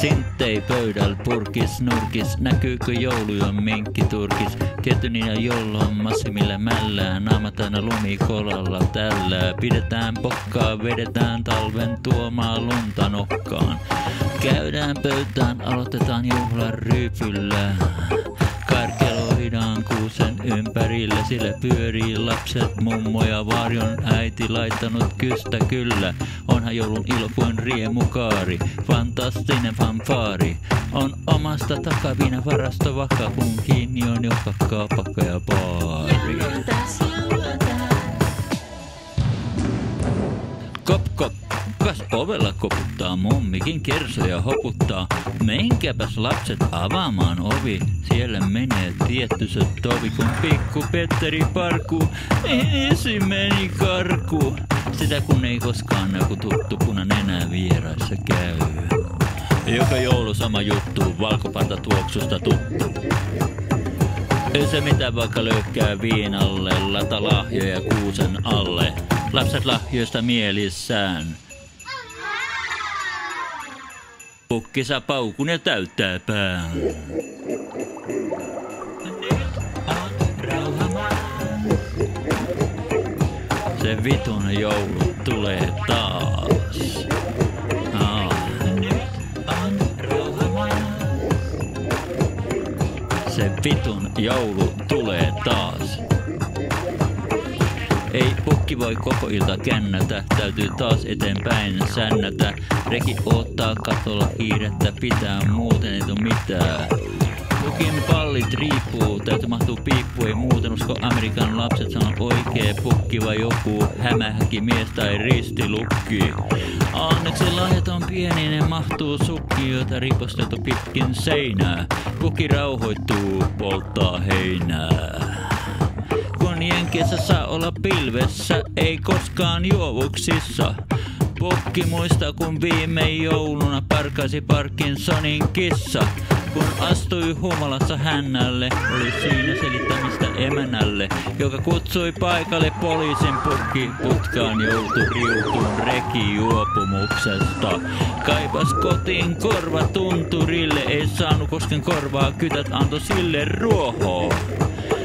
Sinttei pöydällä purkis nurkis, näkyykö jouluja minkkiturkis? Ketynina jollon massimilla mällää, naamat aina lumikolalla tällä. Pidetään pokkaa, vedetään talven tuomaa lunta nokkaan. Käydään pöytään, aloitetaan juhlan ryypyllä. Karkeloidaan kuusen ympärillä, sillä pyörii lapset, mummo ja varjon äiti laittanut kystä kyllä. Onhan joulun ilo kuin riemukaari, fantastinen fanfaari. On omasta takaviina varasto vaikka kun kiinni on joka kaapakka ja baari. Kop kop, kas ovella koputtaa, mummikin kersoja hoputtaa. Menkääpäs lapset avaamaan ovi, siellä menee tietty se tovi. Kun pikku Petteri parkuu, esi meni karkuun. Sitä kun ei koskaan näy, kun tuttu punanenä vieraissa käy. Joka joulu sama juttu, valkoparta tuoksusta tuttu. Ei se mitä vaikka löykkää viinalle, lata lahjoja kuusen alle. Lapset lahjoista mielissään. Pukki saa paukun ja täyttää pään. Se vitun joulu tulee taas. Se vitun joulu tulee taas. Ei pukki voi koko ilta kännätä, täytyy taas eteenpäin sännätä. Reki odottaa katolla kiirettä, pitää muuten ei tuu mitään. Pukin pallit riippuu, täytyy mahtuu piippu, ei muuten usko Amerikan lapset, se on oikee pukki vai joku hämähäki mies tai ristilukki. Onneksi lahjat on pieni, ne mahtuu sukki, joita riposteltu pitkin seinää. Pukki rauhoittuu, polttaa heinää. Kun Jenkeissä saa olla pilvessä, ei koskaan juovuksissa. Pukki muistaa kun viime jouluna parkasi Parkinsonin kissa. Kun astui humalassa hännälle, oli siinä selittämistä emänälle, joka kutsui paikalle poliisin. Pukki putkaan joutui riutuun rekijuopumuksesta. Kaipas kotiin korvatunturille, ei saanut kosken korvaa, kytät antoi sille ruohoa.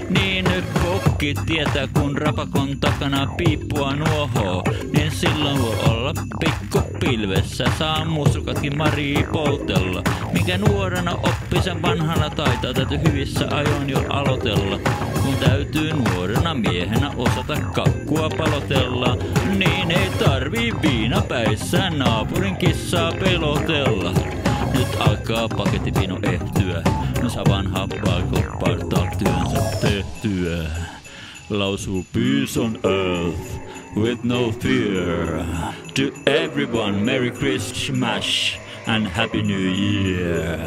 Niin nyt pukki tietää, kun rapakon takana piippua nuohoo, niin silloin voi olla pikku pilvessä, saa musukatkin Marii poltella. Mikä nuorena oppi sen vanhana taitaa, täytyy hyvissä ajoin jo aloitella. Kun täytyy nuorena miehenä osata kakkua palotella, niin ei tarvii viinapäissään naapurin kissaa pelotella. Nyt alkaa pakettipino ehtyä, no saa vanhaa palkoppartaa työnsä tehtyä. Lausuu peace on earth with no fear. To everyone Merry Christmas and Happy New Year.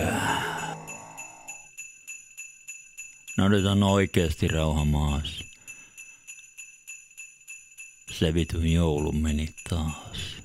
No nyt on oikeesti rauha maassa. Se vitun joulu meni taas.